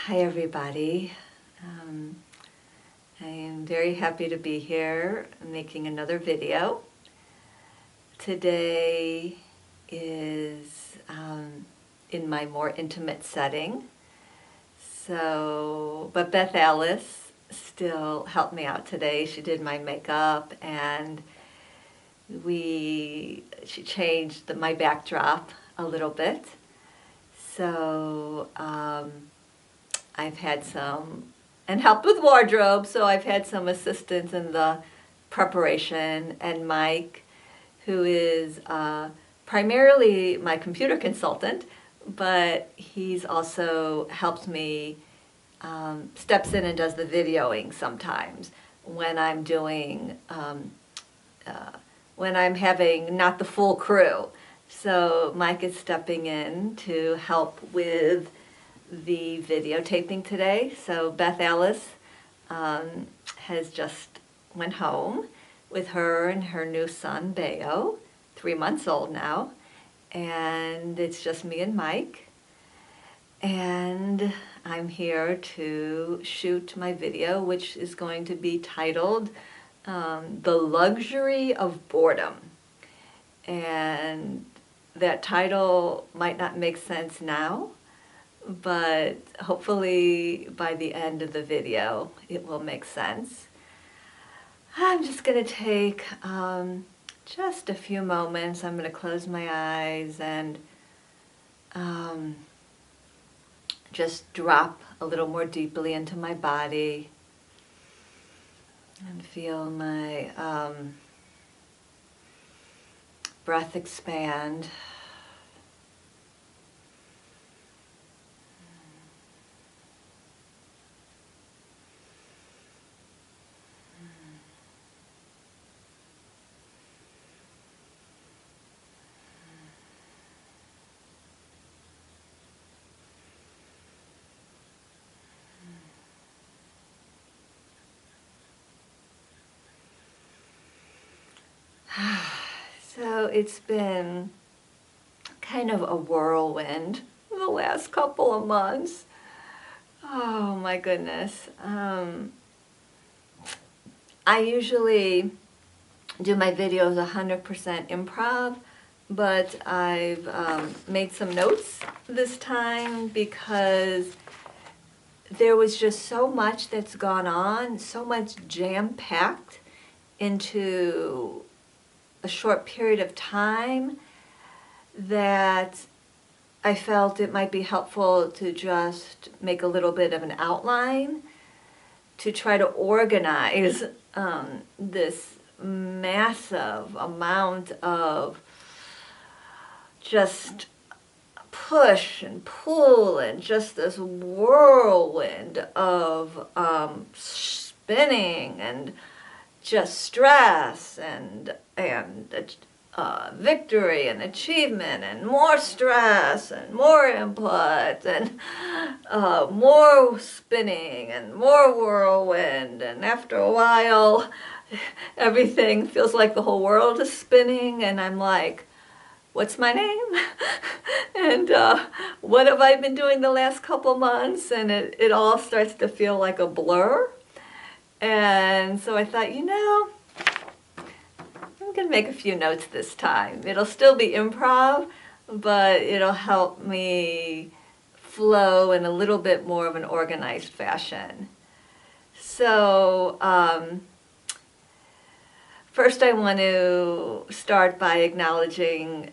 Hi everybody. I am very happy to be here making another video. Today is in my more intimate setting. But Beth Alice still helped me out today. She did my makeup and she changed my backdrop a little bit. So I've had and helped with wardrobe, so I've had some assistance in the preparation, and Mike, who is primarily my computer consultant, but he's also helped me, steps in and does the videoing sometimes when I'm doing, when I'm having not the full crew. So Mike is stepping in to help with the videotaping today. So Beth Alice has just went home with her and her new son, Bayo, 3 months old now. And it's just me and Mike. And I'm here to shoot my video, which is going to be titled The Luxury of Boredom. And that title might not make sense now, but hopefully by the end of the video it will make sense. I'm just going to take just a few moments. I'm going to close my eyes and just drop a little more deeply into my body and feel my breath expand. So it's been kind of a whirlwind the last couple of months. Oh my goodness. I usually do my videos 100% improv, but I've made some notes this time because there was just so much that's gone on, so much jam-packed into a short period of time that I felt it might be helpful to just make a little bit of an outline to try to organize this massive amount of just push and pull and just this whirlwind of spinning and just stress and victory and achievement and more stress and more input and more spinning and more whirlwind, and after a while everything feels like the whole world is spinning and I'm like, what's my name? And what have I been doing the last couple months? And it all starts to feel like a blur. And so I thought, I'm going to make a few notes this time. It'll still be improv, but it'll help me flow in a little bit more of an organized fashion. So first I want to start by acknowledging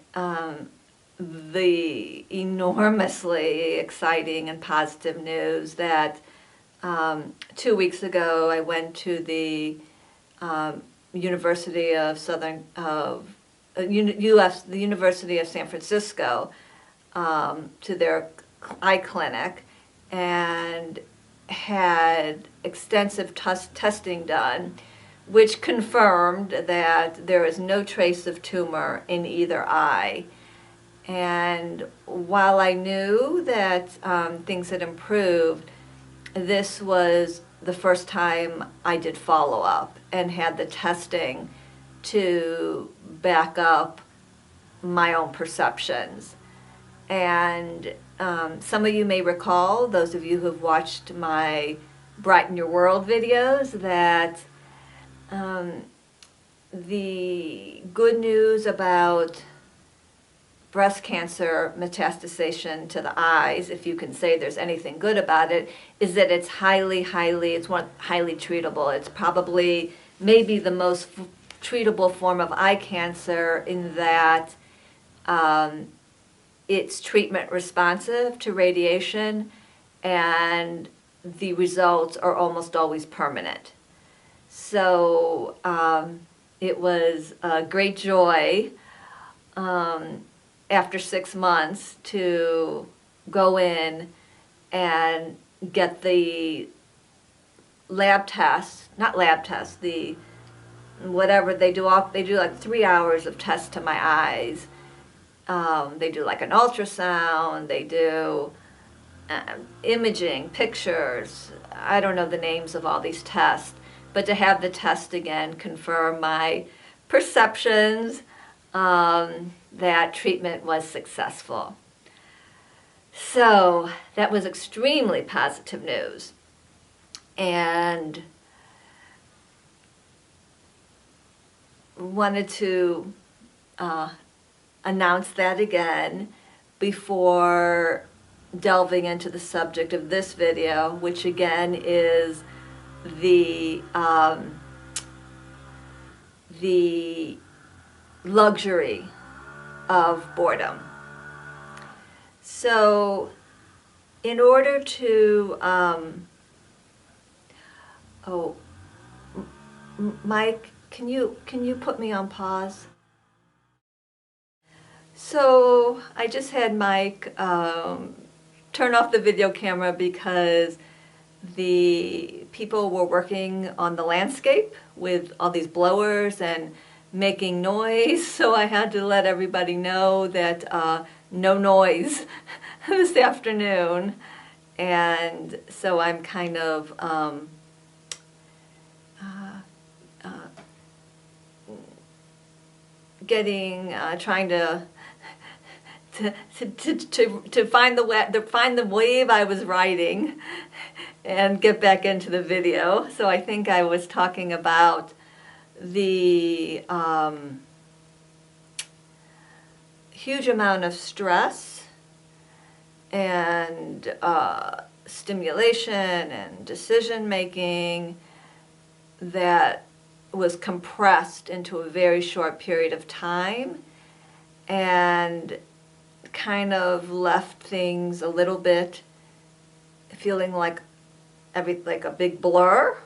the enormously exciting and positive news that 2 weeks ago I went to the University of the University of San Francisco to their eye clinic and had extensive testing done, which confirmed that there is no trace of tumor in either eye. And while I knew that things had improved, this was the first time I did follow-up and had the testing to back up my own perceptions. And some of you may recall, those of you who have watched my Brighten Your World videos, that the good news about breast cancer metastasization to the eyes, if you can say there's anything good about it, is that it's highly treatable. It's probably maybe the most treatable form of eye cancer in that it's treatment responsive to radiation, and the results are almost always permanent. So it was a great joy after 6 months to go in and get the lab tests, not lab tests, the whatever they do, like 3 hours of tests to my eyes. They do like an ultrasound, they do imaging, pictures. I don't know the names of all these tests, but to have the test again confirm my perceptions that treatment was successful. So that was extremely positive news. And wanted to announce that again before delving into the subject of this video, which again is the luxury of boredom. So in order to Mike, can you put me on pause? So I just had Mike turn off the video camera because the people were working on the landscape with all these blowers and making noise, so I had to let everybody know that no noise this afternoon. And so I'm kind of trying to find the wave I was riding and get back into the video. So I think I was talking about the huge amount of stress and stimulation and decision making that was compressed into a very short period of time, and kind of left things a little bit feeling like a big blur.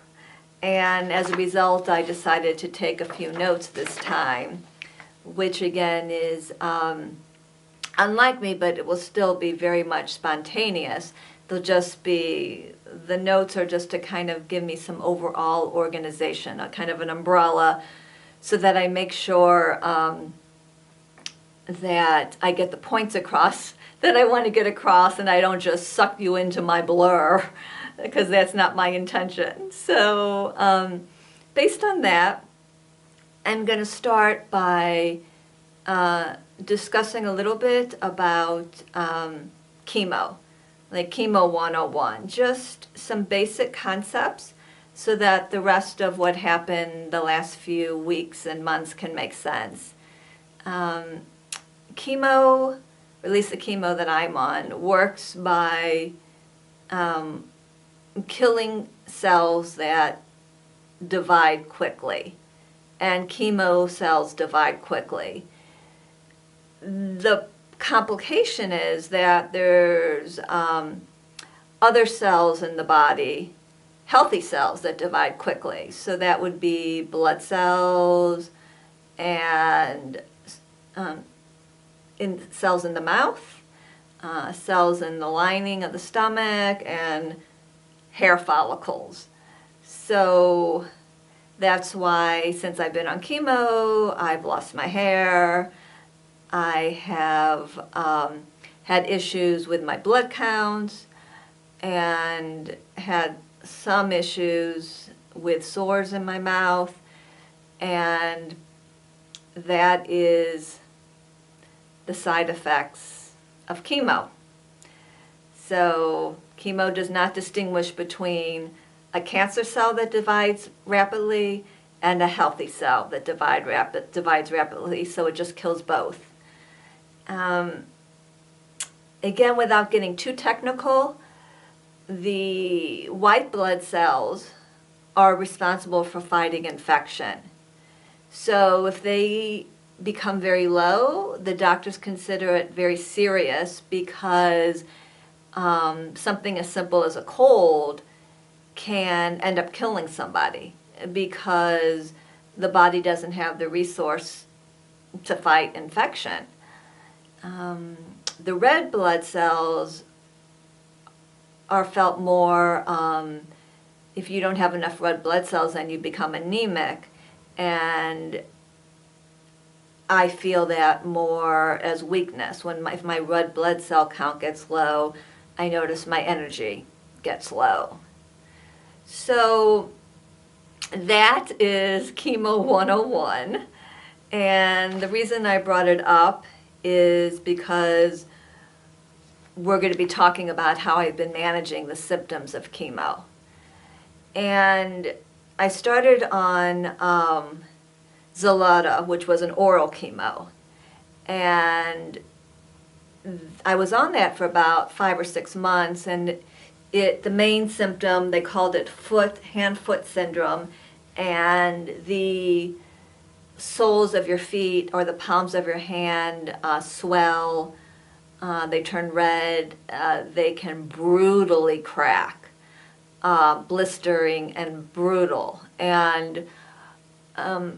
And as a result, I decided to take a few notes this time, which again is unlike me, but it will still be very much spontaneous. They'll just be, the notes are just to kind of give me some overall organization, a kind of an umbrella, so that I make sure that I get the points across that I want to get across, and I don't just suck you into my blur, because that's not my intention. So based on that, I'm going to start by discussing a little bit about chemo, like chemo 101, just some basic concepts so that the rest of what happened the last few weeks and months can make sense. Chemo, or at least the chemo that I'm on, works by killing cells that divide quickly, and chemo cells divide quickly. The complication is that there's other cells in the body, healthy cells, that divide quickly. So that would be blood cells and cells in the mouth, cells in the lining of the stomach, and hair follicles. So that's why, since I've been on chemo, I've lost my hair. I have had issues with my blood counts and had some issues with sores in my mouth, and that is the side effects of chemo. So chemo does not distinguish between a cancer cell that divides rapidly and a healthy cell that divides rapidly, so it just kills both. Again, without getting too technical, the white blood cells are responsible for fighting infection. So if they become very low, the doctors consider it very serious because something as simple as a cold can end up killing somebody because the body doesn't have the resource to fight infection. The red blood cells are felt more if you don't have enough red blood cells, then you become anemic, and I feel that more as weakness. If my red blood cell count gets low, I notice my energy gets low. So that is Chemo 101, and the reason I brought it up is because we're going to be talking about how I've been managing the symptoms of chemo. And I started on Xeloda, which was an oral chemo. And I was on that for about 5 or 6 months, and the main symptom, they called it hand-foot syndrome, and the soles of your feet or the palms of your hand swell, they turn red, they can brutally crack, blistering and brutal. And the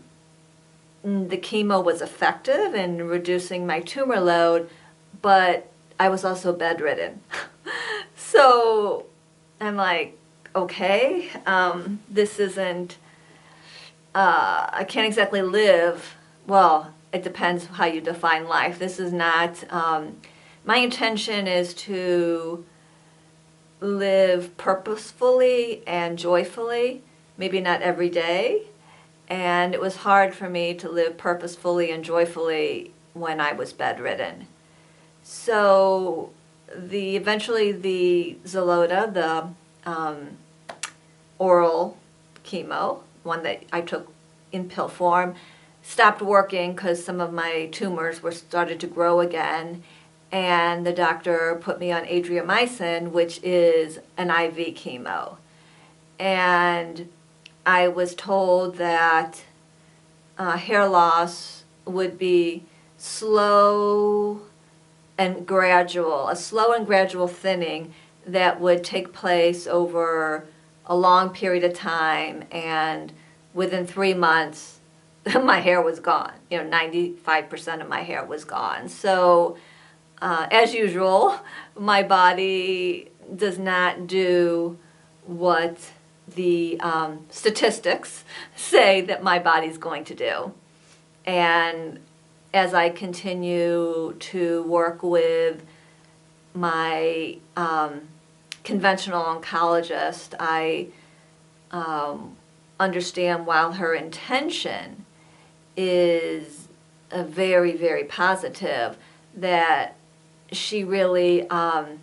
chemo was effective in reducing my tumor load, but I was also bedridden. So I'm like, okay, this isn't, I can't exactly live, well, it depends how you define life. This is not, my intention is to live purposefully and joyfully, maybe not every day. And it was hard for me to live purposefully and joyfully when I was bedridden. So eventually the Xeloda, the oral chemo, one that I took in pill form, stopped working because some of my tumors were started to grow again, and the doctor put me on adriamycin, which is an IV chemo. And I was told that hair loss would be slow and gradual, a slow and gradual thinning that would take place over a long period of time, and within 3 months my hair was gone. 95% of my hair was gone. So as usual, my body does not do what the statistics say that my body's going to do. And as I continue to work with my conventional oncologist, I understand while her intention is very, very positive, that she really doesn't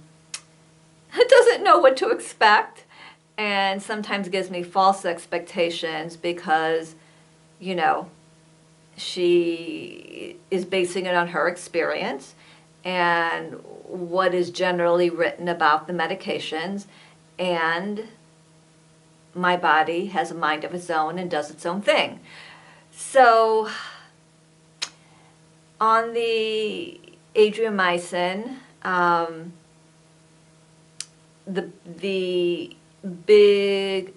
know what to expect, and sometimes gives me false expectations because, she is basing it on her experience and what is generally written about the medications, and my body has a mind of its own and does its own thing. So on the adriamycin, the big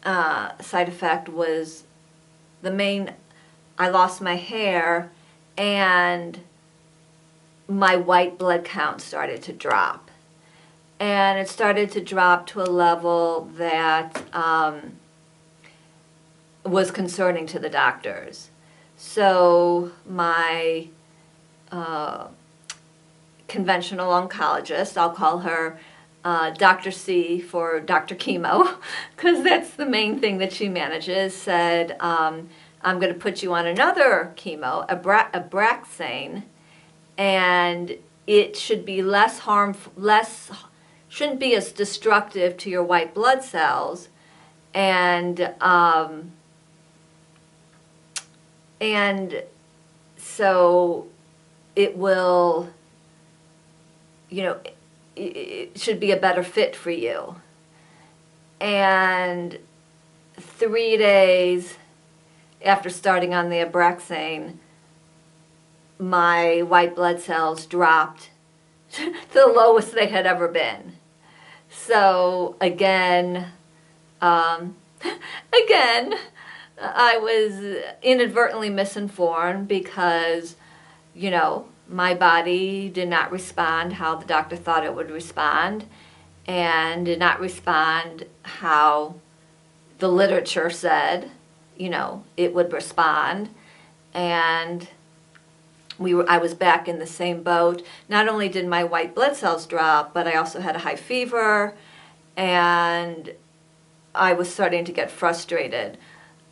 side effect was I lost my hair and my white blood count started to drop. And it started to drop to a level that was concerning to the doctors. So my conventional oncologist, I'll call her Dr. C for Dr. Chemo, because that's the main thing that she manages, said, I'm going to put you on another chemo, Abraxane, and it should be less harmful, shouldn't be as destructive to your white blood cells, and so it will, you know, it should be a better fit for you. And 3 days after starting on the Abraxane, my white blood cells dropped to the lowest they had ever been. So again, I was inadvertently misinformed because, you know, my body did not respond how the doctor thought it would respond, and did not respond how the literature said, you know, it would respond. And I was back in the same boat. Not only did my white blood cells drop, but I also had a high fever, and I was starting to get frustrated.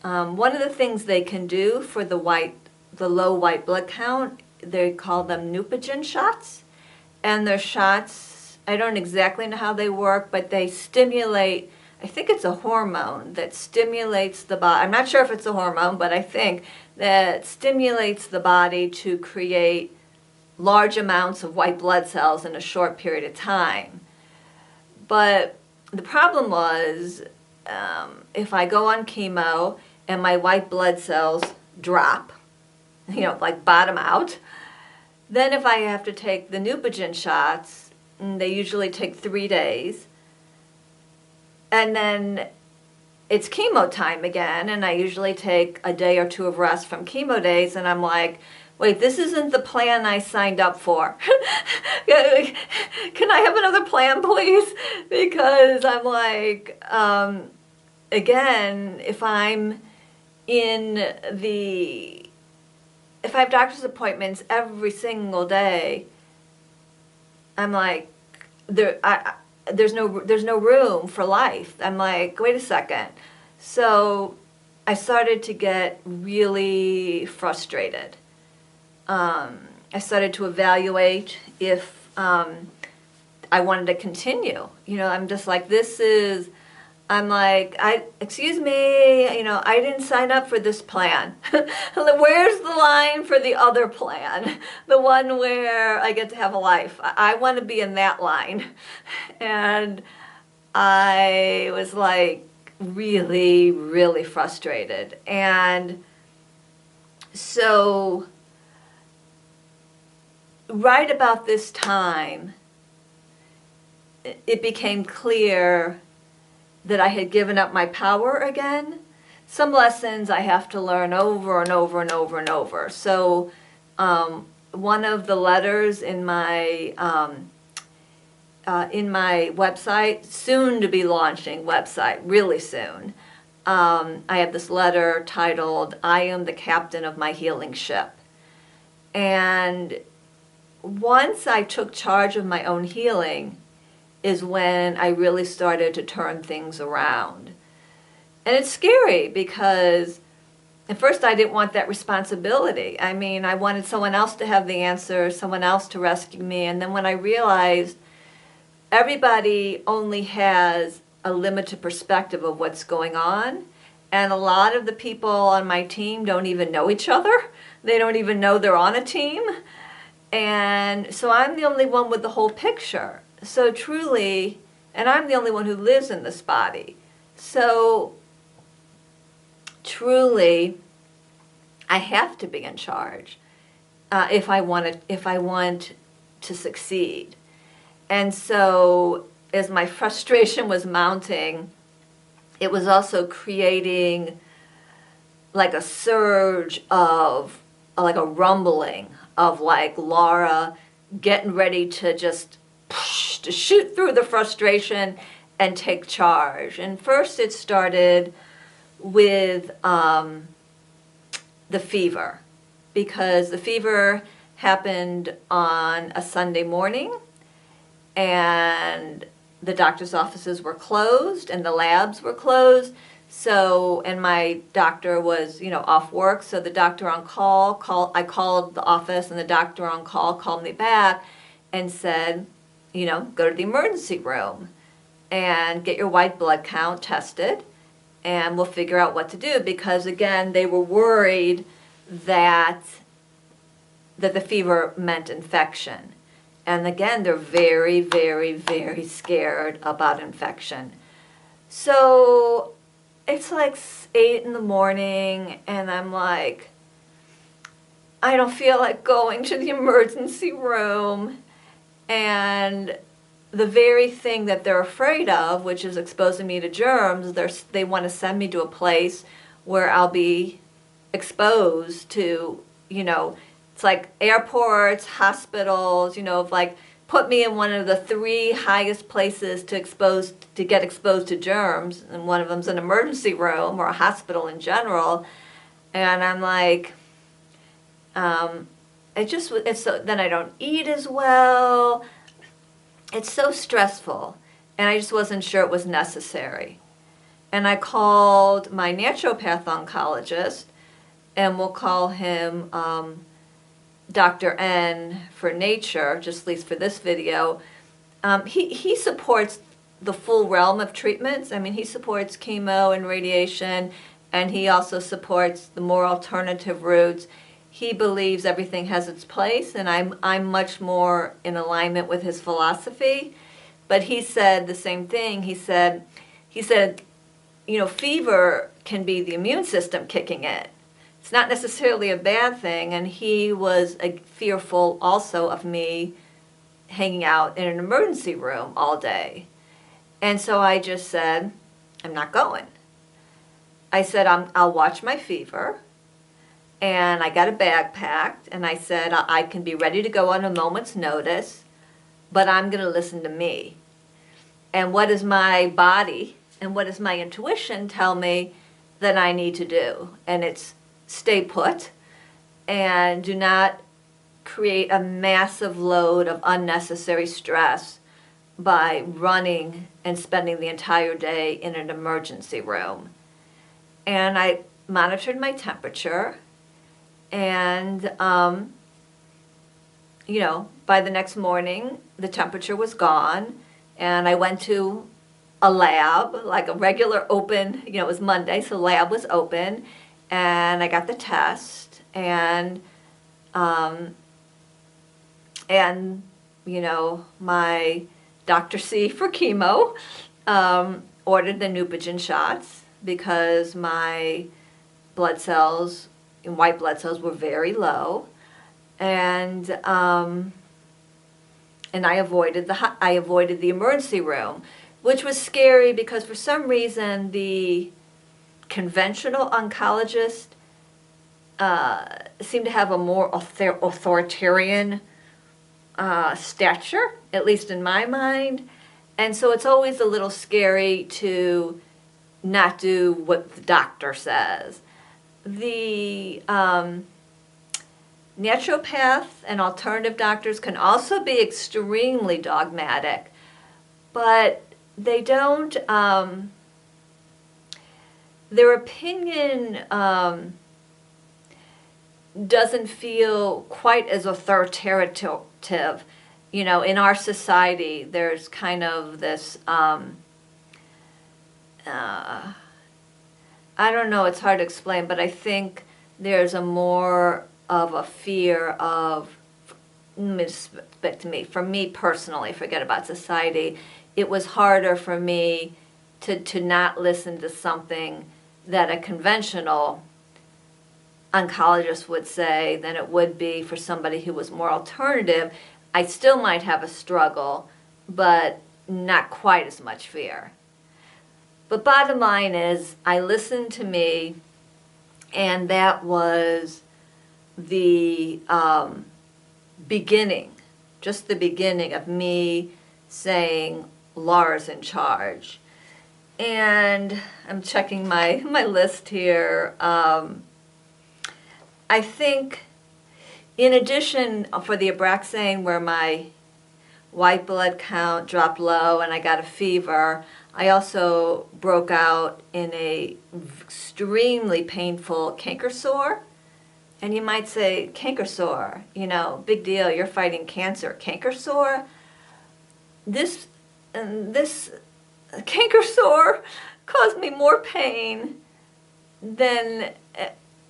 One of the things they can do for the low white blood count, they call them Neupogen shots. And they're shots, I don't exactly know how they work, but they stimulate, I think it's a hormone that stimulates the body. I'm not sure if it's a hormone, but I think that stimulates the body to create large amounts of white blood cells in a short period of time. But the problem was, if I go on chemo and my white blood cells drop, you know, like bottom out, then if I have to take the Neupogen shots, they usually take 3 days, and then it's chemo time again, and I usually take a day or two of rest from chemo days, and I'm like, wait, this isn't the plan I signed up for. Can I have another plan, please? Because I'm like, again, if I have doctor's appointments every single day, I'm like, there's no room for life. I'm like, wait a second. So I started to get really frustrated. I started to evaluate if I wanted to continue. You know, I'm just like, excuse me, you know, I didn't sign up for this plan. Where's the line for the other plan? The one where I get to have a life. I want to be in that line. And I was like really, really frustrated. And so right about this time, it became clear that I had given up my power again. Some lessons I have to learn over and over and over and over. So one of the letters in my website, soon to be launching website, really soon, I have this letter titled, "I am the captain of my healing ship." And once I took charge of my own healing is when I really started to turn things around. And it's scary because at first I didn't want that responsibility. I mean, I wanted someone else to have the answer, someone else to rescue me. And then when I realized everybody only has a limited perspective of what's going on, and a lot of the people on my team don't even know each other. They don't even know they're on a team. And so I'm the only one with the whole picture. So truly, and I'm the only one who lives in this body. So truly, I have to be in charge if I want to succeed. And so as my frustration was mounting, it was also creating like a surge of, like a rumbling of like Laura getting ready to just to shoot through the frustration and take charge. And first it started with the fever, because the fever happened on a Sunday morning, and the doctor's offices were closed and the labs were closed. So, and my doctor was, you know, off work, so the doctor on call, I called the office, and the doctor on call called me back, and said, you know, go to the emergency room and get your white blood count tested, and we'll figure out what to do. Because again, they were worried that the fever meant infection. And again, they're very, very, very scared about infection. So it's like 8 in the morning, and I'm like, I don't feel like going to the emergency room. And the very thing that they're afraid of, which is exposing me to germs, they want to send me to a place where I'll be exposed to, you know, it's like airports, hospitals, you know, like put me in one of the 3 highest places to get exposed to germs, and one of them's an emergency room or a hospital in general. And I'm like, then I don't eat as well. It's so stressful, and I just wasn't sure it was necessary. And I called my naturopath oncologist, and we'll call him Dr. N for nature, just at least for this video. He supports the full realm of treatments. I mean, he supports chemo and radiation, and he also supports the more alternative routes. He believes everything has its place, and I'm much more in alignment with his philosophy. But he said the same thing. He said, you know, fever can be the immune system kicking in. It's not necessarily a bad thing, and he was fearful also of me hanging out in an emergency room all day. And so I just said, I'm not going. I said, I'll watch my fever. And I got a bag packed, and I said, I can be ready to go on a moment's notice, but I'm going to listen to me. And what does my body and what does my intuition tell me that I need to do? And it's stay put and do not create a massive load of unnecessary stress by running and spending the entire day in an emergency room. And I monitored my temperature. And, you know, by the next morning, the temperature was gone, and I went to a lab, like a regular open, you know, it was Monday, so the lab was open, and I got the test, and you know, my Dr. C for chemo ordered the Neupogen shots because my blood cells, white blood cells, were very low, and I avoided the emergency room, which was scary because for some reason the conventional oncologist seemed to have a more authoritarian stature, at least in my mind, and so it's always a little scary to not do what the doctor says. The naturopath and alternative doctors can also be extremely dogmatic, but they don't, their opinion doesn't feel quite as authoritative. You know, in our society, there's kind of this, I don't know, it's hard to explain, but I think there's a more of a fear of, to me, for me personally, forget about society, it was harder for me to not listen to something that a conventional oncologist would say than it would be for somebody who was more alternative. I still might have a struggle, but not quite as much fear. But bottom line is, I listened to me, and that was the beginning, just the beginning of me saying, Laura's in charge. And I'm checking my list here. I think, in addition, for the Abraxane, where my white blood count dropped low and I got a fever, I also broke out in a extremely painful canker sore, And you might say, canker sore, you know, big deal, you're fighting cancer. Canker sore? This canker sore caused me more pain than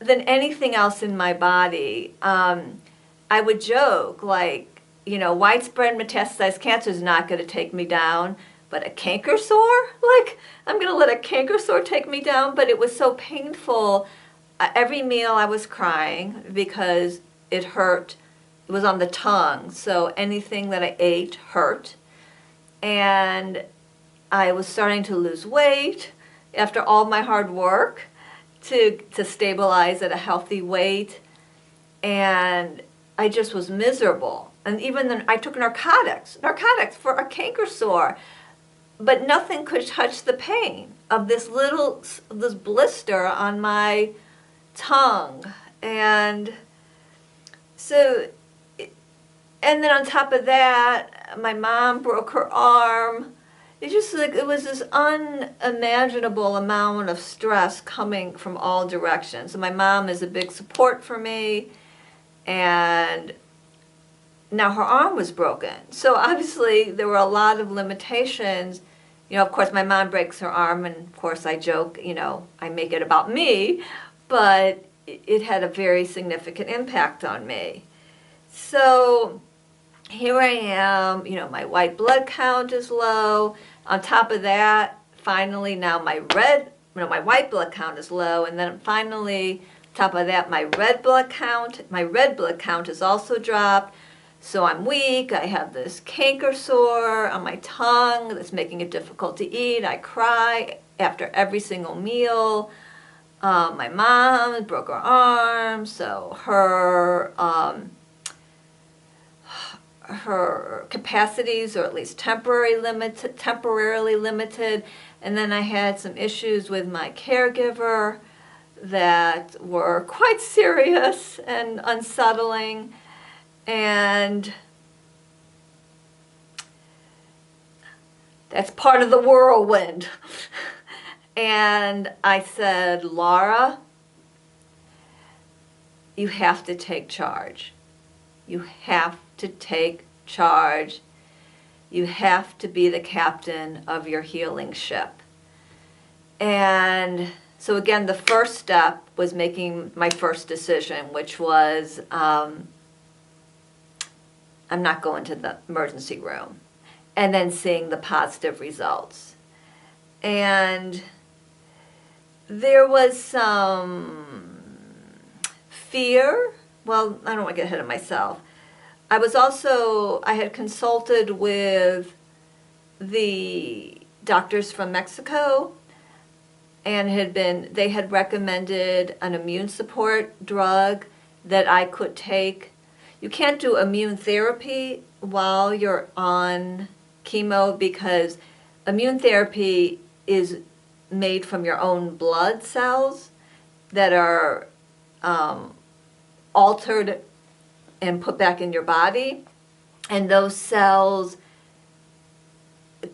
anything else in my body. I would joke, like, you know, widespread metastasized cancer is not going to take me down, but a canker sore? Like, I'm going to let a canker sore take me down? But it was so painful. Every meal I was crying because it hurt. It was on the tongue, so anything that I ate hurt. And I was starting to lose weight after all my hard work to stabilize at a healthy weight. And I just was miserable. And even then, I took narcotics for a canker sore. But nothing could touch the pain of this blister on my tongue. And so, and then on top of that, my mom broke her arm. It was this unimaginable amount of stress coming from all directions. So my mom is a big support for me, and now her arm was broken. So obviously there were a lot of limitations. You know, of course my mom breaks her arm, and of course I joke, you know, I make it about me, but it had a very significant impact on me. So here I am, you know, my white blood count is low. On top of that, finally now my white blood count is low, and then finally, on top of that, my red blood count is also dropped. So I'm weak. I have this canker sore on my tongue that's making it difficult to eat. I cry after every single meal. My mom broke her arm, so her capacities are at least temporarily limited. And then I had some issues with my caregiver that were quite serious and unsettling. And that's part of the whirlwind. And I said, Laura, you have to take charge. You have to take charge. You have to be the captain of your healing ship. And so again, the first step was making my first decision, which was I'm not going to the emergency room, and then seeing the positive results. And there was some fear. Well, I don't want to get ahead of myself. I had consulted with the doctors from Mexico, and they had recommended an immune support drug that I could take. You can't do immune therapy while you're on chemo because immune therapy is made from your own blood cells that are altered and put back in your body, and those cells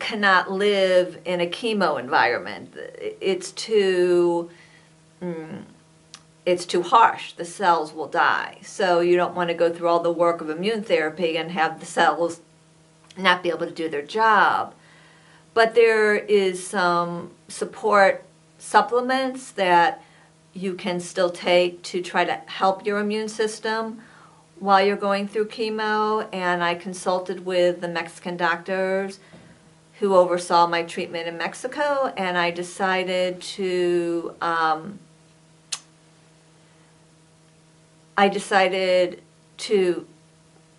cannot live in a chemo environment. It's too harsh. The cells will die. So you don't want to go through all the work of immune therapy and have the cells not be able to do their job. But there is some support supplements that you can still take to try to help your immune system while you're going through chemo. And I consulted with the Mexican doctors who oversaw my treatment in Mexico, and I decided to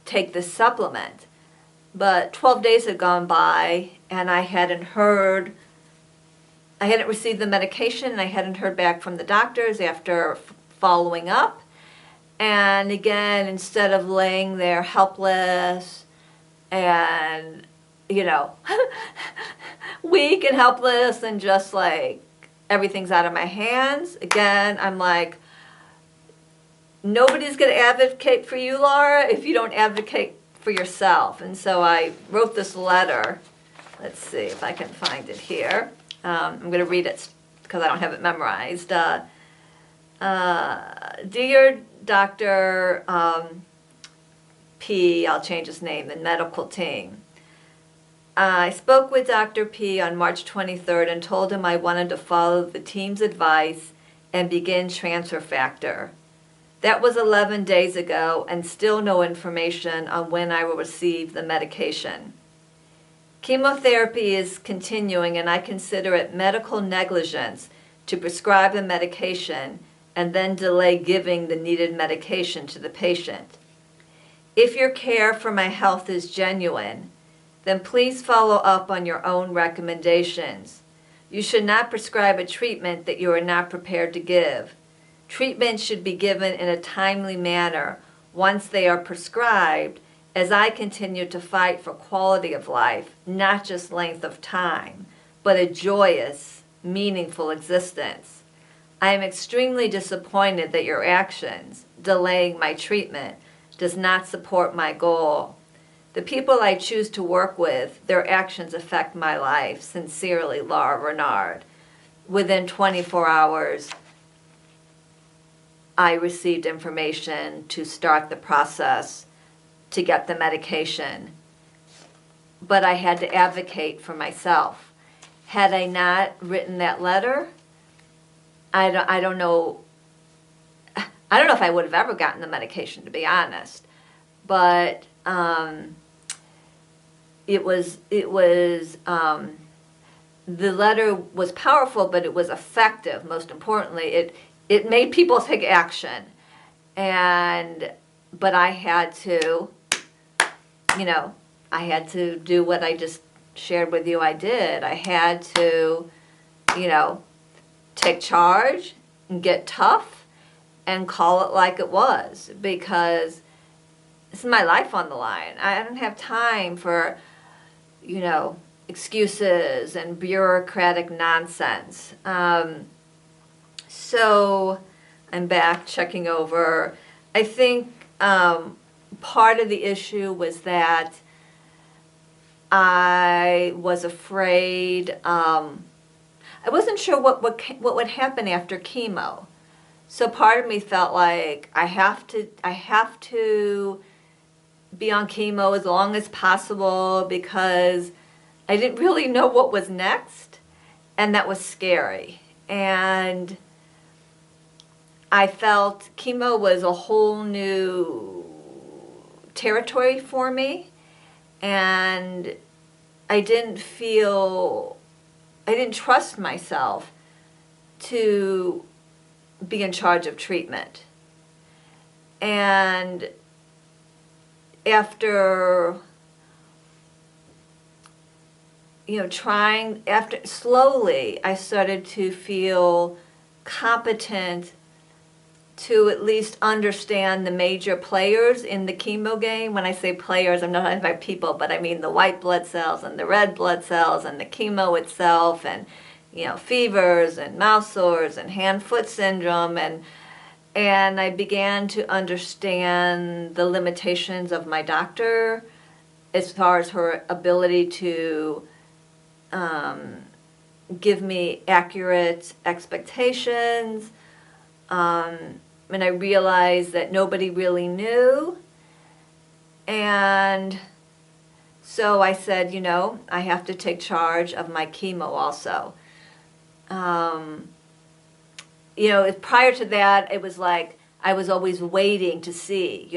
take this supplement. But 12 days had gone by, and I hadn't received the medication, and I hadn't heard back from the doctors after following up. And again, instead of laying there helpless and, you know, weak and helpless and just like everything's out of my hands, again, I'm like, nobody's going to advocate for you, Laura, if you don't advocate for yourself. And so I wrote this letter. Let's see if I can find it here. I'm going to read it because I don't have it memorized. Dr. P, I'll change his name, the medical team. I spoke with Dr. P on March 23rd and told him I wanted to follow the team's advice and begin transfer factor. That was 11 days ago and still no information on when I will receive the medication. Chemotherapy is continuing and I consider it medical negligence to prescribe the medication and then delay giving the needed medication to the patient. If your care for my health is genuine, then please follow up on your own recommendations. You should not prescribe a treatment that you are not prepared to give. Treatment should be given in a timely manner once they are prescribed, as I continue to fight for quality of life, not just length of time, but a joyous, meaningful existence. I am extremely disappointed that your actions, delaying my treatment, does not support my goal. The people I choose to work with, their actions affect my life. Sincerely, Laura Rennard. Within 24 hours, I received information to start the process to get the medication. But I had to advocate for myself. Had I not written that letter, I don't know if I would have ever gotten the medication, to be honest. But the letter was powerful, but it was effective. Most importantly, it made people take action, but I had to, I had to do what I just shared with you. I did. I had to, take charge and get tough and call it like it was, because this is my life on the line. I don't have time for, excuses and bureaucratic nonsense. So I'm back checking over. I think part of the issue was that I was afraid. I wasn't sure what would happen after chemo. So part of me felt like I have to be on chemo as long as possible, because I didn't really know what was next, and that was scary. And I felt chemo was a whole new territory for me, and I didn't trust myself to be in charge of treatment. And after slowly I started to feel competent to at least understand the major players in the chemo game. When I say players, I'm not talking about people, but I mean the white blood cells and the red blood cells and the chemo itself, and fevers and mouth sores and hand-foot syndrome, and I began to understand the limitations of my doctor as far as her ability to give me accurate expectations. And I realized that nobody really knew. And so I said, I have to take charge of my chemo also. Prior to that, it was like I was always waiting to see,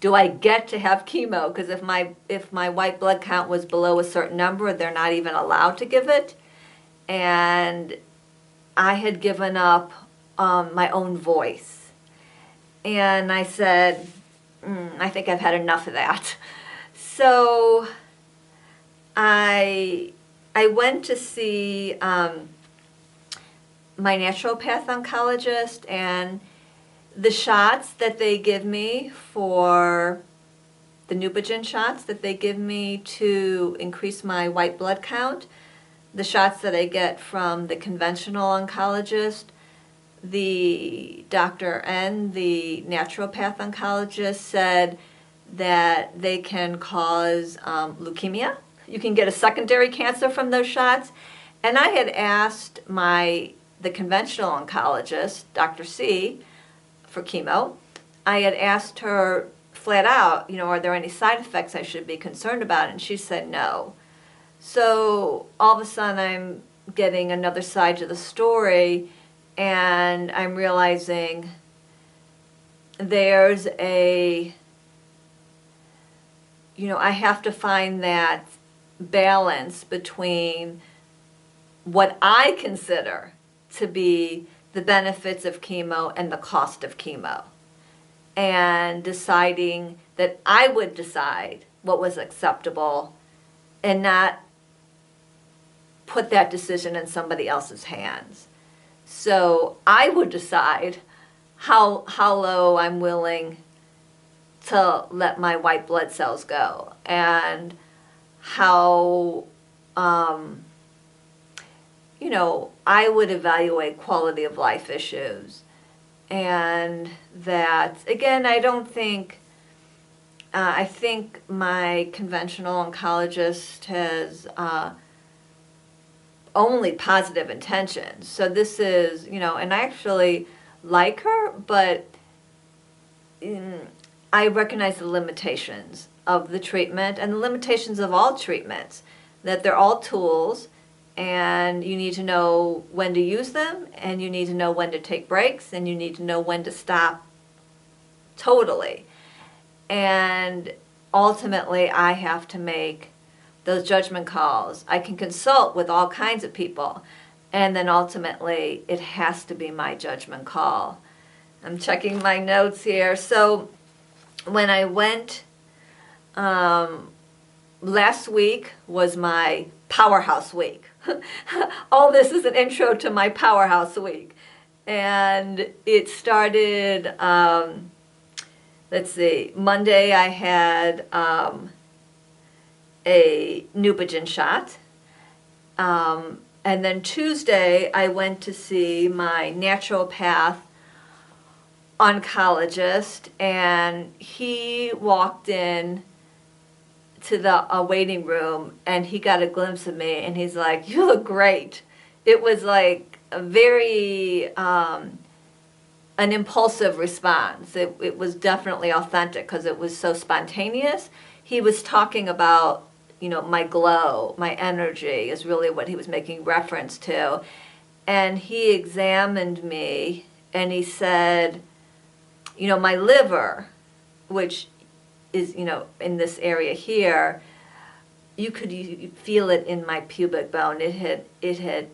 do I get to have chemo? Because if my white blood count was below a certain number, they're not even allowed to give it. And I had given up my own voice. And I said, I think I've had enough of that. So I went to see my naturopath oncologist, and the shots that they give me for the Neupogen shots that they give me to increase my white blood count, the shots that I get from the conventional oncologist, the Dr. N, the naturopath oncologist, said that they can cause leukemia. You can get a secondary cancer from those shots. And I had asked the conventional oncologist, Dr. C, for chemo. I had asked her flat out, you know, are there any side effects I should be concerned about? And she said no. So all of a sudden I'm getting another side to the story, and I'm realizing there's a, you know, I have to find that balance between what I consider to be the benefits of chemo and the cost of chemo, and deciding that I would decide what was acceptable and not put that decision in somebody else's hands. So I would decide how low I'm willing to let my white blood cells go, and how, you know, I would evaluate quality of life issues. And that, again, I don't think, I think my conventional oncologist has only positive intentions. So this is, you know, and I actually like her, but I recognize the limitations of the treatment and the limitations of all treatments, that they're all tools, and you need to know when to use them, and you need to know when to take breaks, and you need to know when to stop totally. And ultimately, I have to make those judgment calls. I can consult with all kinds of people, and then ultimately, it has to be my judgment call. I'm checking my notes here. So when I went, last week was my powerhouse week. All this is an intro to my powerhouse week. And it started, let's see, Monday I had a Neupogen shot. And then Tuesday I went to see my naturopath oncologist, and he walked in to the waiting room, and he got a glimpse of me, and he's like, "You look great." It was like a very an impulsive response. It was definitely authentic because it was so spontaneous. He was talking about, you know, my glow, my energy is really what he was making reference to. And he examined me, and he said, you know, my liver, which is, you know, in this area here, you could feel it in my pubic bone. It had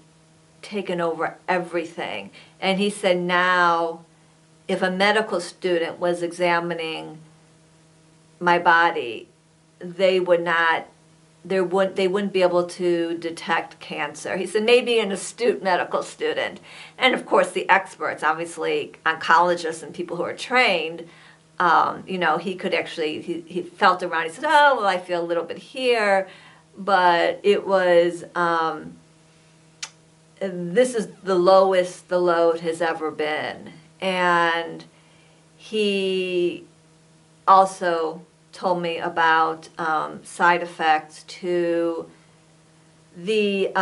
taken over everything. And he said, now, if a medical student was examining my body, they wouldn't be able to detect cancer. He said maybe an astute medical student, and of course the experts, obviously oncologists and people who are trained, you know, he could actually, he felt around, he said, oh, well, I feel a little bit here, but it was, this is the lowest the load has ever been. And he also told me about side effects to the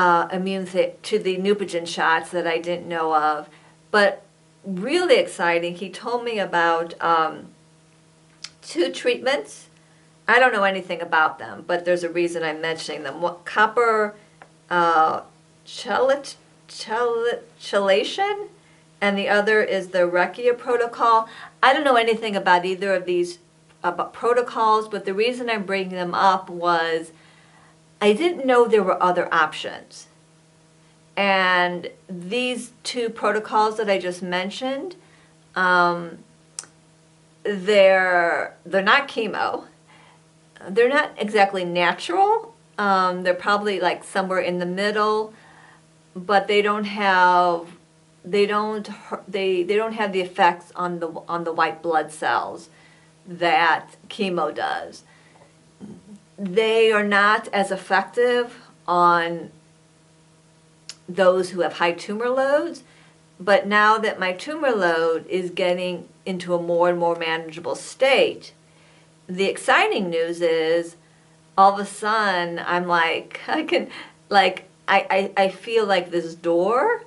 to the Neupogen shots that I didn't know of. But really exciting, he told me about 2 treatments. I don't know anything about them, but there's a reason I'm mentioning them. Copper chelation, and the other is the Rekia protocol. I don't know anything about either of these protocols, but the reason I'm bringing them up was I didn't know there were other options. And these 2 protocols that I just mentioned, they're not chemo. They're not exactly natural. They're probably like somewhere in the middle, but they don't have the effects on the white blood cells that chemo does. They are not as effective on those who have high tumor loads, but now that my tumor load is getting into a more and more manageable state, the exciting news is all of a sudden I'm like, I feel like this door,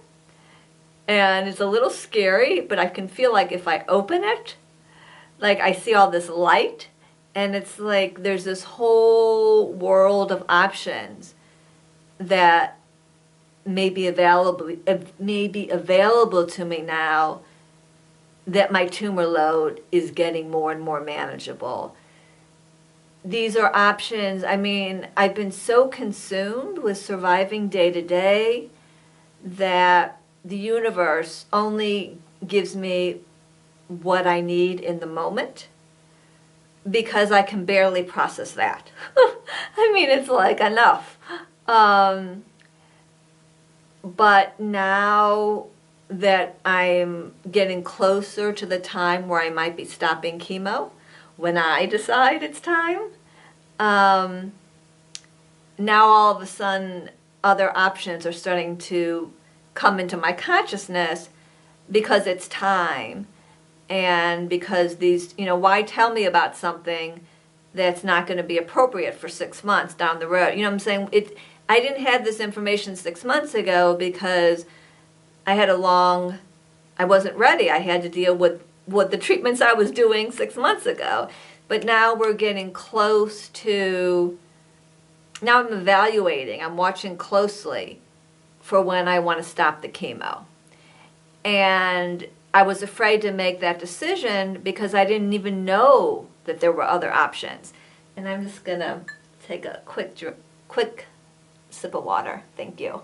and it's a little scary, but I can feel like if I open it, like I see all this light, and it's like there's this whole world of options that may be available to me now, that my tumor load is getting more and more manageable. These are options. I mean, I've been so consumed with surviving day to day that the universe only gives me what I need in the moment, because I can barely process that. I mean, it's like enough. But now that I'm getting closer to the time where I might be stopping chemo, when I decide it's time, now all of a sudden other options are starting to come into my consciousness, because it's time, and because these, why tell me about something that's not going to be appropriate for 6 months down the road? You know what I'm saying? I didn't have this information 6 months ago because I wasn't ready. I had to deal with what the treatments I was doing 6 months ago. But now we're getting close to, now I'm evaluating, I'm watching closely for when I want to stop the chemo. And I was afraid to make that decision because I didn't even know that there were other options. And I'm just going to take a quick sip of water. Thank you.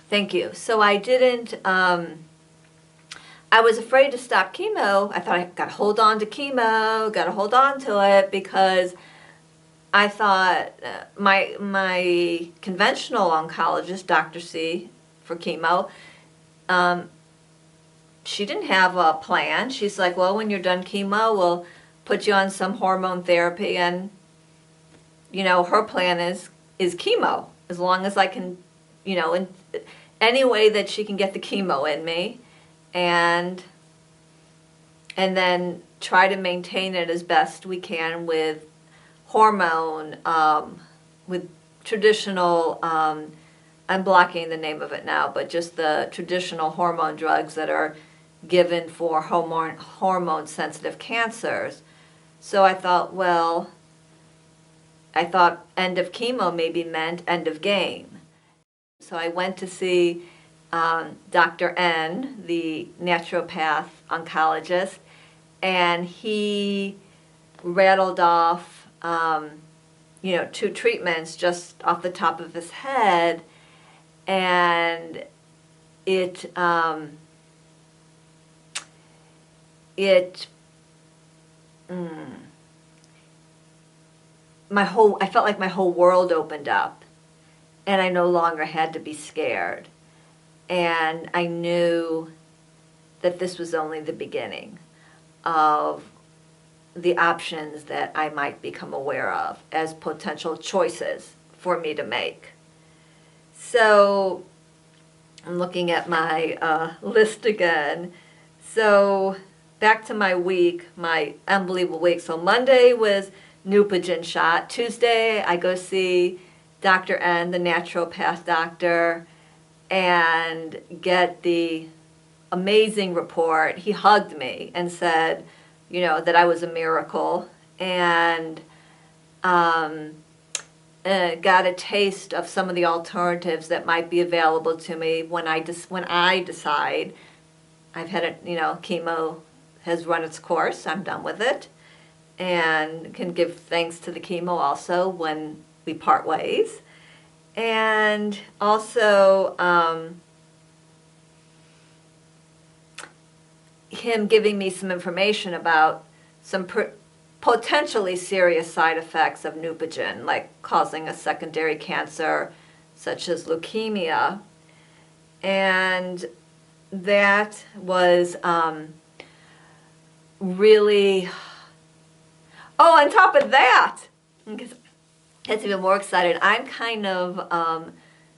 Thank you. So I didn't, I was afraid to stop chemo. I thought I got to hold on to chemo, got to hold on to it, because I thought my conventional oncologist, Dr. C, for chemo, she didn't have a plan. She's like, well, when you're done chemo, we'll put you on some hormone therapy, and, her plan is chemo, as long as I can, in any way that she can get the chemo in me, and then try to maintain it as best we can with hormone, with traditional, I'm blocking the name of it now, but just the traditional hormone drugs that are given for hormone-sensitive cancers. So I thought, end of chemo maybe meant end of game. So I went to see Dr. N, the naturopath oncologist, and he rattled off, 2 treatments just off the top of his head, and I felt like my whole world opened up, and I no longer had to be scared. And I knew that this was only the beginning of the options that I might become aware of as potential choices for me to make. So I'm looking at my list again. So back to my week, my unbelievable week. So Monday was Neupogen shot. Tuesday I go see Dr. N, the naturopath doctor, and get the amazing report. He hugged me and said, that I was a miracle, and got a taste of some of the alternatives that might be available to me when I decide I've had chemo has run its course, I'm done with it, and can give thanks to the chemo also when we part ways. And also him giving me some information about some potentially serious side effects of Neupogen, like causing a secondary cancer such as leukemia. And that was really, on top of that, because it's even more excited, I'm kind of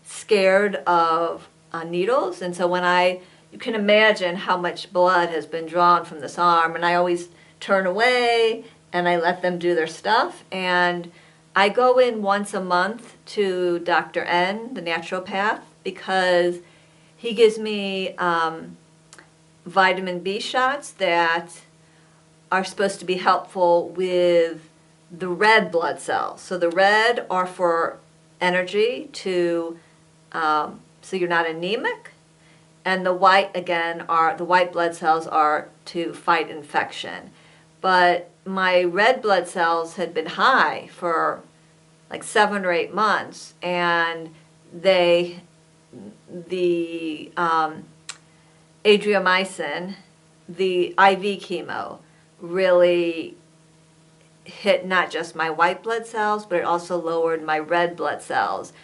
scared of needles, and so you can imagine how much blood has been drawn from this arm, and I always turn away and I let them do their stuff, and I go in once a month to Dr. N, the naturopath, because he gives me vitamin B shots that are supposed to be helpful with the red blood cells. So the red are for energy so you're not anemic, and the white, again, are the white blood cells are to fight infection. But my red blood cells had been high for like 7 or 8 months, and the adriamycin, the IV chemo, really hit not just my white blood cells, but it also lowered my red blood cells.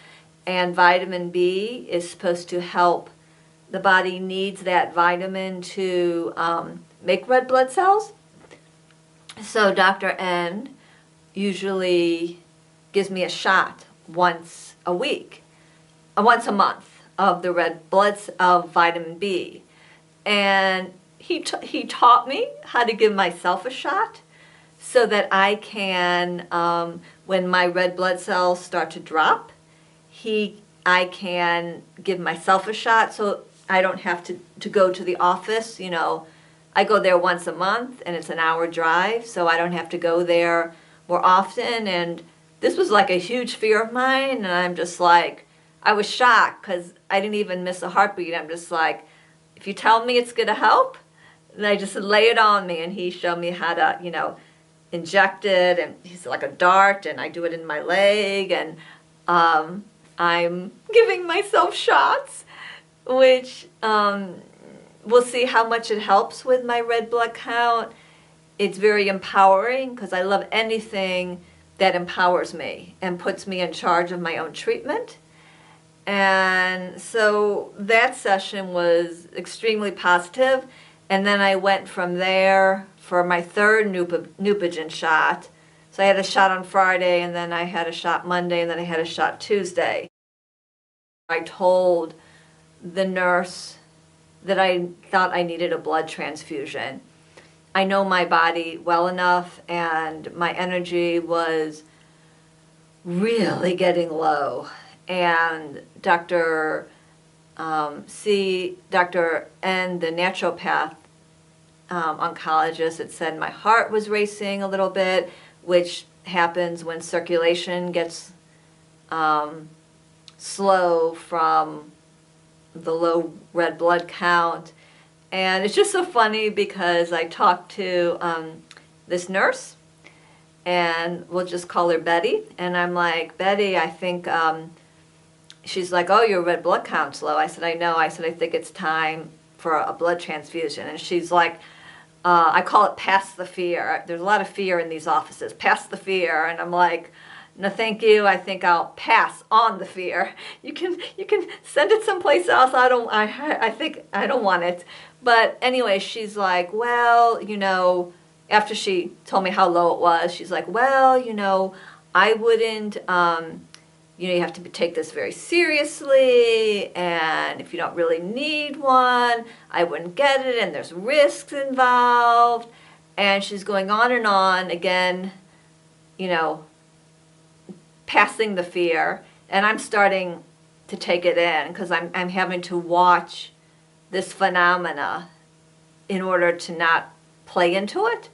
And vitamin B is supposed to help. The body needs that vitamin to make red blood cells. So Dr. N usually gives me a shot once a month of the red blood of vitamin B. And he taught me how to give myself a shot so that I can, when my red blood cells start to drop, I can give myself a shot so I don't have to go to the office. You know, I go there once a month and it's an hour drive, so I don't have to go there more often. And this was like a huge fear of mine, and I'm just like, I was shocked because I didn't even miss a heartbeat. I'm just like, if you tell me it's going to help, then I just lay it on me. And he showed me how to, you know, inject it, and he's like a dart, and I do it in my leg, and I'm giving myself shots, which we'll see how much it helps with my red blood count. It's very empowering because I love anything that empowers me and puts me in charge of my own treatment. And so that session was extremely positive. And then I went from there for my third Neupogen shot. So I had a shot on Friday, and then I had a shot Monday, and then I had a shot Tuesday. I told the nurse that I thought I needed a blood transfusion. I know my body well enough, and my energy was really getting low. And Dr. N, the naturopath oncologist, had said my heart was racing a little bit, which happens when circulation gets slow from the low red blood count. And it's just so funny because I talked to this nurse, and we'll just call her Betty, and I'm like, Betty, I think, she's like, oh, your red blood count's low. I said, I know. I said, I think it's time for a blood transfusion. And she's like, I call it pass the fear. There's a lot of fear in these offices. Pass the fear. And I'm like, no, thank you. I think I'll pass on the fear. You can send it someplace else. I think I don't want it. But anyway, she's like, well, you know, after she told me how low it was, she's like, well, you know, I wouldn't, you know, you have to take this very seriously, and if you don't really need one, I wouldn't get it, and there's risks involved. And she's going on, again, you know, passing the fear. And I'm starting to take it in because I'm having to watch this phenomena in order to not play into it.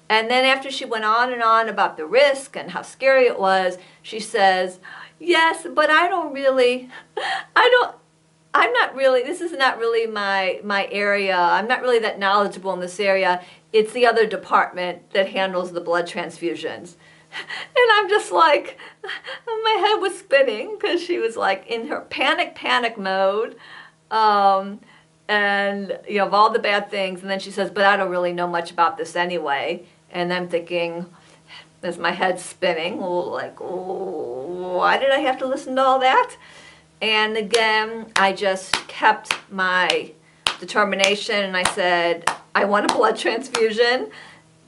And then after she went on about the risk and how scary it was, she says, yes, but I'm not really, this is not really my area. I'm not really that knowledgeable in this area. It's the other department that handles the blood transfusions. And I'm just like, my head was spinning because she was like in her panic mode. And, you know, of all the bad things. And then she says, but I don't really know much about this anyway. And I'm thinking, as my head's spinning, like, oh, why did I have to listen to all that? And again, I just kept my determination, and I said, I want a blood transfusion.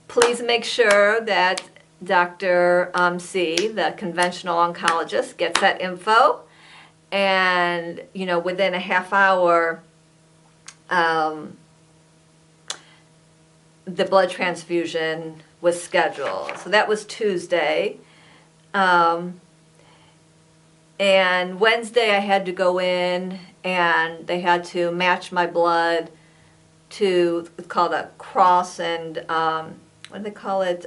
Please make sure that Dr. C, the conventional oncologist, gets that info. And, you know, within a half hour, the blood transfusion was scheduled. So that was Tuesday. And Wednesday I had to go in and they had to match my blood to, it's called a cross and, what do they call it?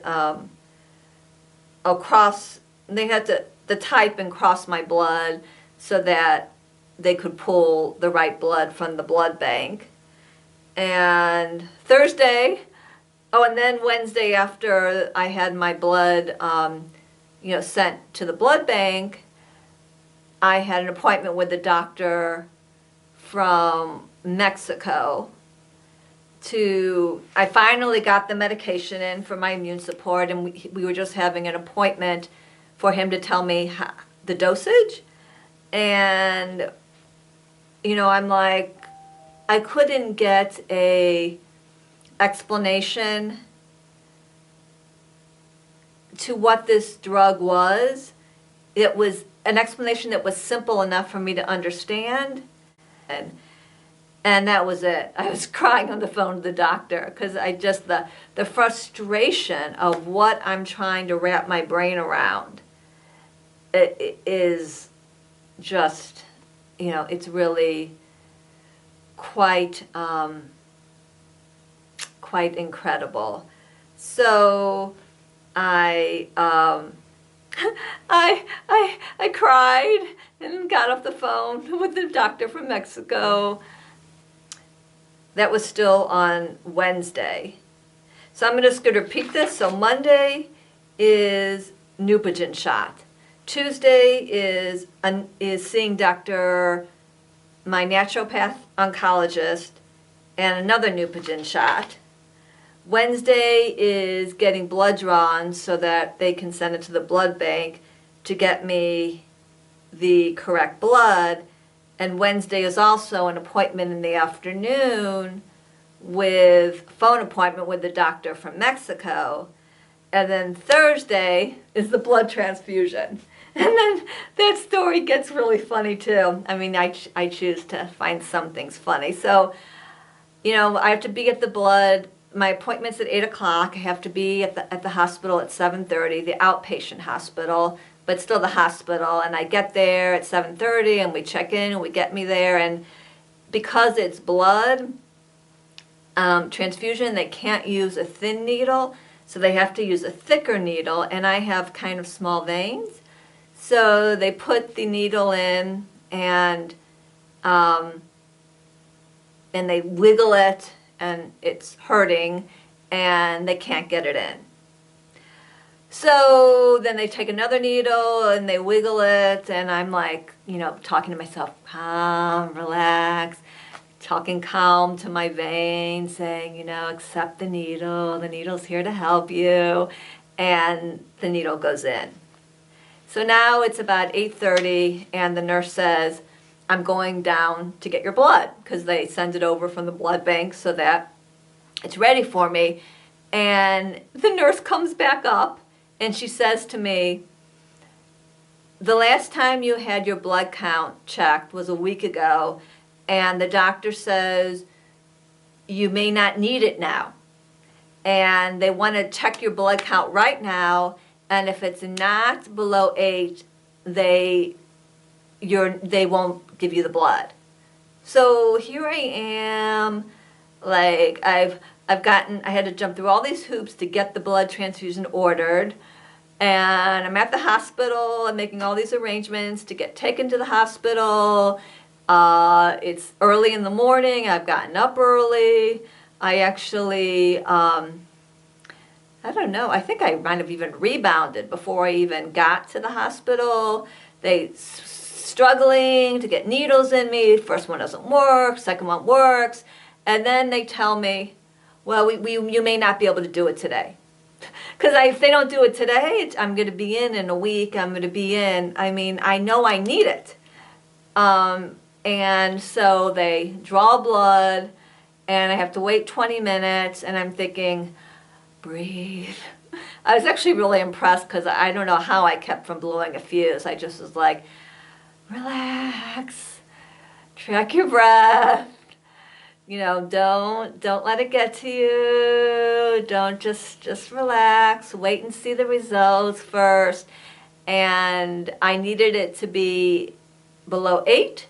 Cross, they had to type and cross my blood so that they could pull the right blood from the blood bank. And Thursday, and then Wednesday after I had my blood, sent to the blood bank, I had an appointment with the doctor from Mexico I finally got the medication in for my immune support, and we were just having an appointment for him to tell me the dosage. And, I'm like, I couldn't get a explanation to what this drug was. It was an explanation that was simple enough for me to understand. And that was it. I was crying on the phone to the doctor because the frustration of what I'm trying to wrap my brain around it is just, it's really quite incredible. So I cried and got off the phone with the doctor from Mexico. That was still on Wednesday. So I'm just going to repeat this. So Monday is Neupogen shot. Tuesday is seeing my naturopath oncologist and another Neupogen shot. Wednesday is getting blood drawn so that they can send it to the blood bank to get me the correct blood. And Wednesday is also an appointment in the afternoon phone appointment with the doctor from Mexico. And then Thursday is the blood transfusion. And then that story gets really funny too. I mean, I choose to find some things funny. So, I have to be at the blood. My appointment's at 8 o'clock. I have to be at the hospital at 7:30, the outpatient hospital, but still the hospital. And I get there at 7:30 and we check in and we get me there. And because it's blood transfusion, they can't use a thin needle. So they have to use a thicker needle. And I have kind of small veins. So they put the needle in and they wiggle it and it's hurting and they can't get it in. So then they take another needle and they wiggle it and I'm like, talking to myself, calm, relax, talking calm to my veins, saying, accept the needle's here to help you, and the needle goes in. So now it's about 8:30 and the nurse says, I'm going down to get your blood, because they send it over from the blood bank so that it's ready for me. And the nurse comes back up and she says to me, the last time you had your blood count checked was a week ago, and the doctor says you may not need it now. And they want to check your blood count right now, and if it's not below 8, they won't give you the blood. So here I am, like I had to jump through all these hoops to get the blood transfusion ordered, and I'm at the hospital. I'm making all these arrangements to get taken to the hospital. It's early in the morning. I've gotten up early. I actually, I don't know, I think I might have even rebounded before I even got to the hospital. They struggling to get needles in me. First one doesn't work, second one works. And then they tell me, well, you may not be able to do it today. Because if they don't do it today, I'm going to be in a week. I'm going to be in. I mean, I know I need it. And so they draw blood, and I have to wait 20 minutes, and I'm thinking, breathe. I was actually really impressed because I don't know how I kept from blowing a fuse. I just was like, relax, track your breath. Don't let it get to you. Don't just relax. Wait and see the results first. and I needed it to be below 8,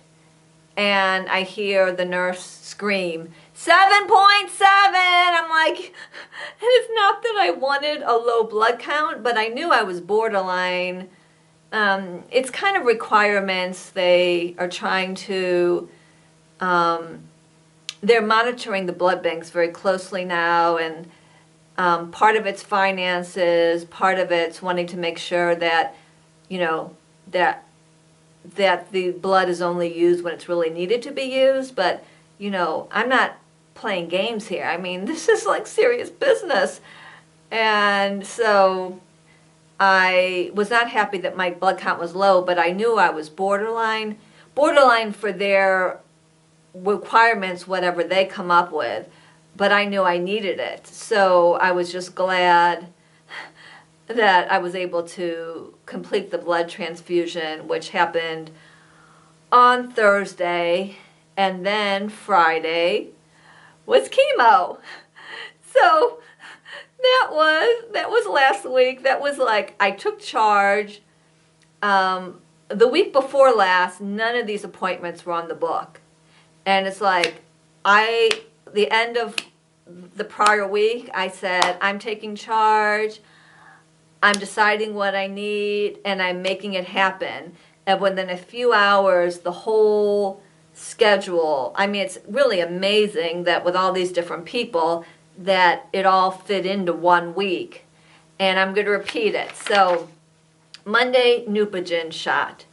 and I hear the nurse scream, 7.7! I'm like, it's not that I wanted a low blood count, but I knew I was borderline. It's kind of requirements. They are trying to, they're monitoring the blood banks very closely now, and part of it's finances, part of it's wanting to make sure that, you know, that the blood is only used when it's really needed to be used. But, you know, I'm not playing games here. I mean, this is like serious business. And so I was not happy that my blood count was low, but I knew I was borderline for their requirements, whatever they come up with. But I knew I needed it. So I was just glad that I was able to complete the blood transfusion, which happened on Thursday, and then Friday was chemo. So that was last week. That was like, I took charge. The week before last, none of these appointments were on the book. And it's like, the end of the prior week, I said, I'm taking charge. I'm deciding what I need, and I'm making it happen. And within a few hours, the whole schedule, I mean, it's really amazing that with all these different people, that it all fit into 1 week. And I'm going to repeat it. So, Monday, Neupogen shot.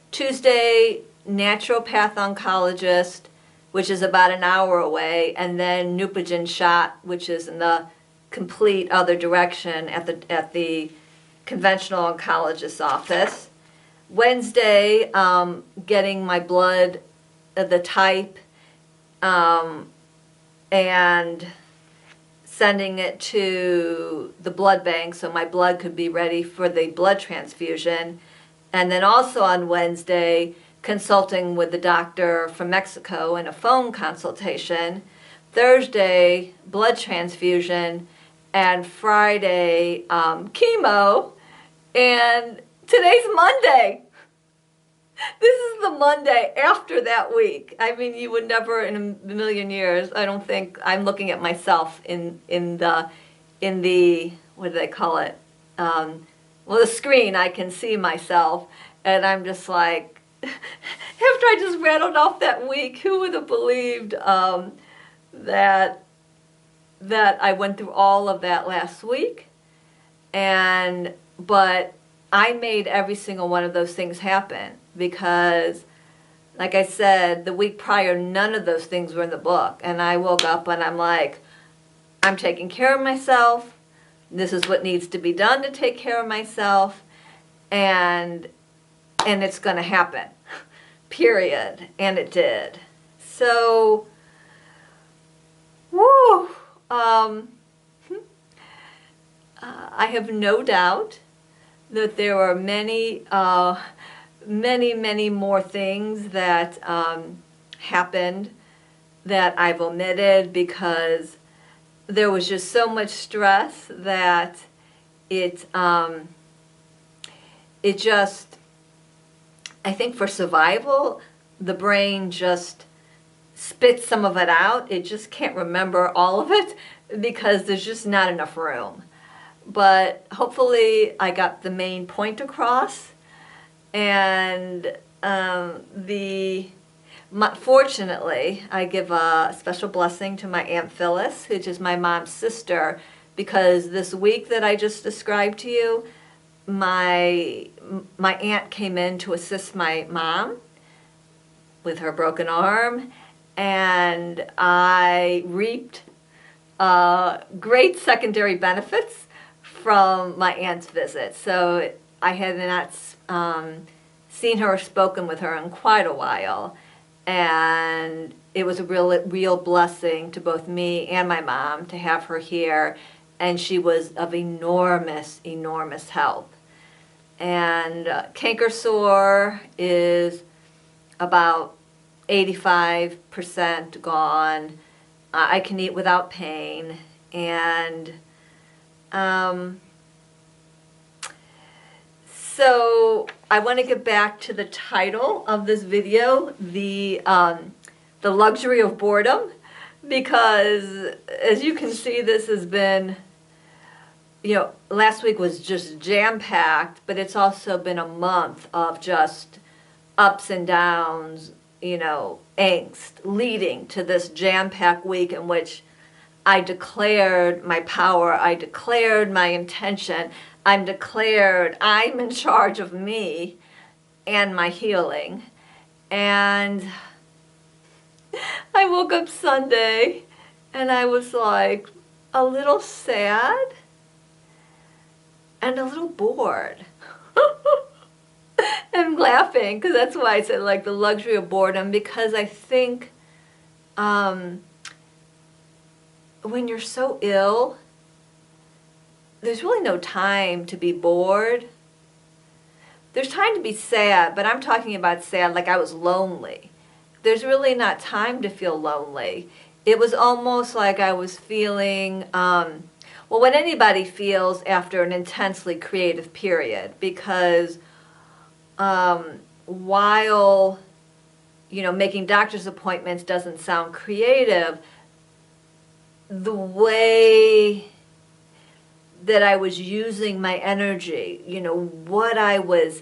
Tuesday, naturopath oncologist, which is about an hour away, and then Neupogen shot, which is in the complete other direction at the conventional oncologist's office. Wednesday, getting my blood, the type, and sending it to the blood bank so my blood could be ready for the blood transfusion. And then also on Wednesday, consulting with the doctor from Mexico in a phone consultation. Thursday, blood transfusion. And Friday, chemo, and today's Monday. This is the Monday after that week. I mean, you would never in a million years, I don't think, I'm looking at myself in the, what do they call it? Well, the screen, I can see myself, and I'm just like, after I just rattled off that week, who would have believed that I went through all of that last week? But I made every single one of those things happen because, like I said, the week prior, none of those things were in the book. And I woke up and I'm like, I'm taking care of myself. This is what needs to be done to take care of myself. And it's going to happen, period. And it did. So, woo! I have no doubt that there are many more things that happened that I've omitted because there was just so much stress that it just, I think for survival, the brain just spits some of it out. It just can't remember all of it because there's just not enough room. But hopefully I got the main point across. And fortunately, I give a special blessing to my Aunt Phyllis, which is my mom's sister, because this week that I just described to you, my aunt came in to assist my mom with her broken arm, and I reaped great secondary benefits from my aunt's visit. So I had not seen her or spoken with her in quite a while, and it was a real blessing to both me and my mom to have her here, and she was of enormous help. And canker sore is about 85% gone. I can eat without pain, and So I want to get back to the title of this video, the luxury of boredom, because as you can see, this has been, last week was just jam-packed, but it's also been a month of just ups and downs, angst, leading to this jam-packed week in which I declared my power, I declared my intention, I'm declared I'm in charge of me and my healing. And I woke up Sunday and I was like a little sad and a little bored. I'm laughing because that's why I said like the luxury of boredom, because I think when you're so ill, there's really no time to be bored. There's time to be sad, but I'm talking about sad like I was lonely. There's really not time to feel lonely. It was almost like I was feeling, what anybody feels after an intensely creative period, because while, making doctor's appointments doesn't sound creative, the way that I was using my energy, what I was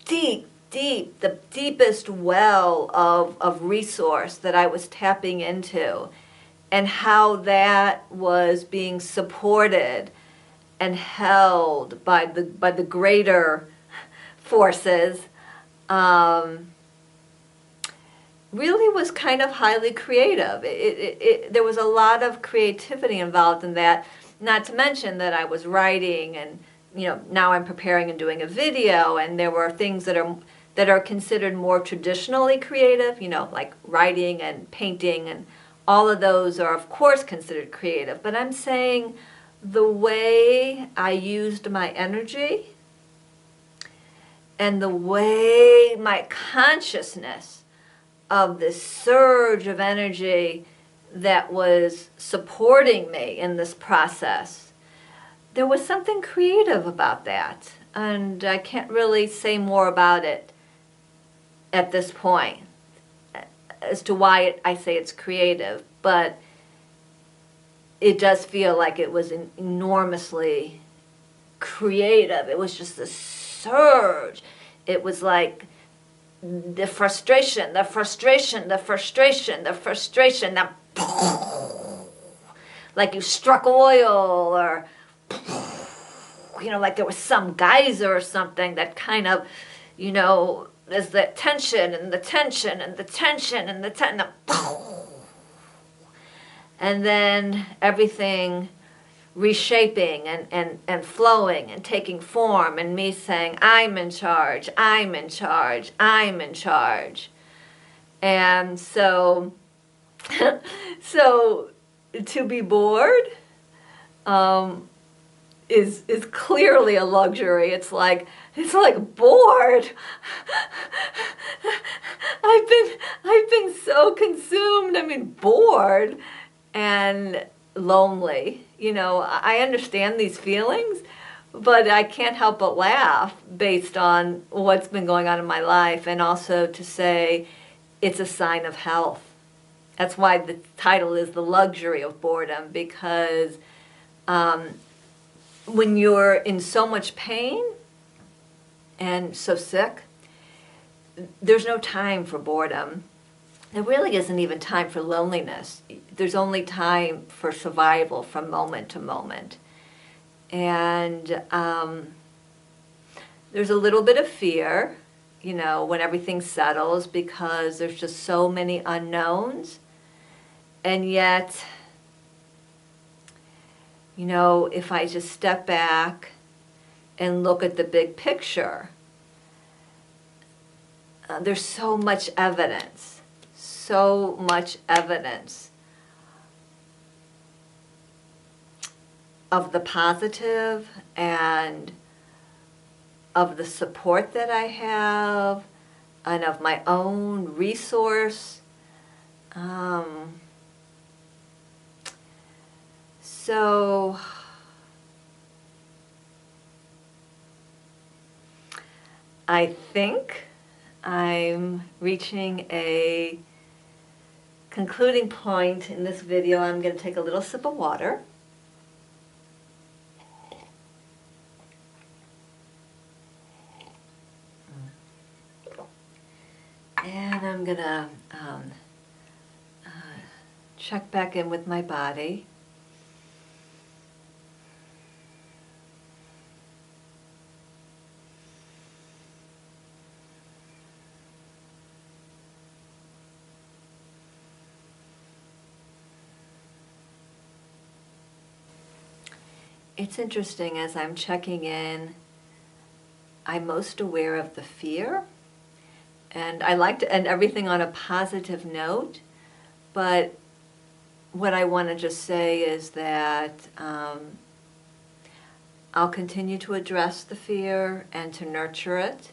the deepest well of resource that I was tapping into, and how that was being supported and held by the greater forces, really was kind of highly creative. There was a lot of creativity involved in that, not to mention that I was writing, and now I'm preparing and doing a video, and there were things that are considered more traditionally creative, like writing and painting, and all of those are of course considered creative. But I'm saying the way I used my energy and the way my consciousness of this surge of energy that was supporting me in this process, there was something creative about that. And I can't really say more about it at this point as to why I say it's creative, but it does feel like it was enormously creative. It was just a surge. It was like the frustration, the like you struck oil, or like there was some geyser or something that kind of, there's the tension and the tension and the tension and the tension, and then everything reshaping and flowing and taking form, and me saying, I'm in charge, I'm in charge, I'm in charge. And so, so to be bored is clearly a luxury. It's like bored. I've been so consumed. Bored and lonely. I understand these feelings, but I can't help but laugh based on what's been going on in my life, and also to say it's a sign of health. That's why the title is The Luxury of Boredom, because when you're in so much pain and so sick, there's no time for boredom. There really isn't even time for loneliness. There's only time for survival from moment to moment. And there's a little bit of fear, when everything settles, because there's just so many unknowns. And yet, if I just step back and look at the big picture, there's so much evidence of the positive and of the support that I have and of my own resource. So I think I'm reaching a concluding point in this video. I'm going to take a little sip of water. And I'm going to check back in with my body. It's interesting, as I'm checking in, I'm most aware of the fear. And I like to end everything on a positive note, but what I want to just say is that I'll continue to address the fear and to nurture it,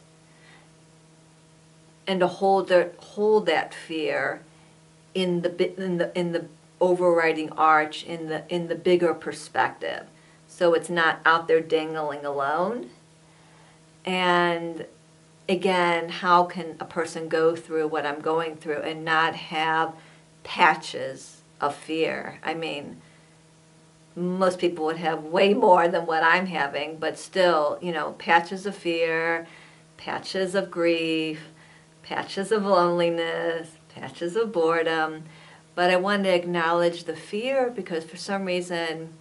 and to hold that fear in the overriding arch, in the bigger perspective, so it's not out there dangling alone. And again, how can a person go through what I'm going through and not have patches of fear? I mean, most people would have way more than what I'm having, but still, you know, patches of fear, patches of grief, patches of loneliness, patches of boredom. But I want to acknowledge the fear because for some reason,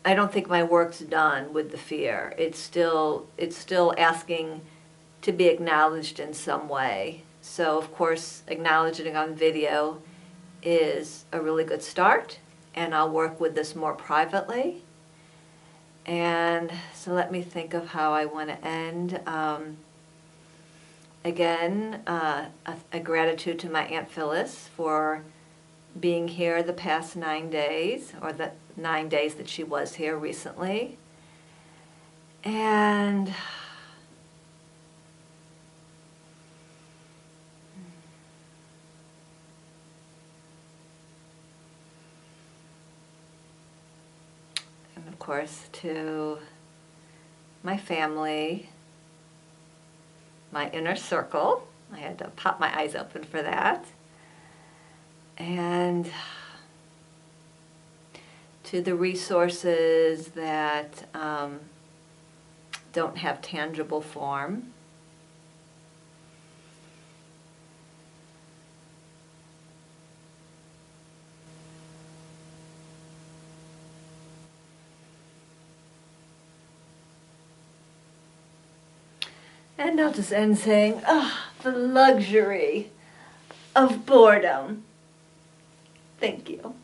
I don't think my work's done with the fear. It's still asking to be acknowledged in some way. So of course, acknowledging it on video is a really good start, and I'll work with this more privately. And so let me think of how I want to end. Again, a gratitude to my Aunt Phyllis for being here the past 9 days, or the 9 days that she was here recently. And of course to my family, my inner circle. I had to pop my eyes open for that. And to the resources that don't have tangible form. And I'll just end saying, the luxury of boredom. Thank you.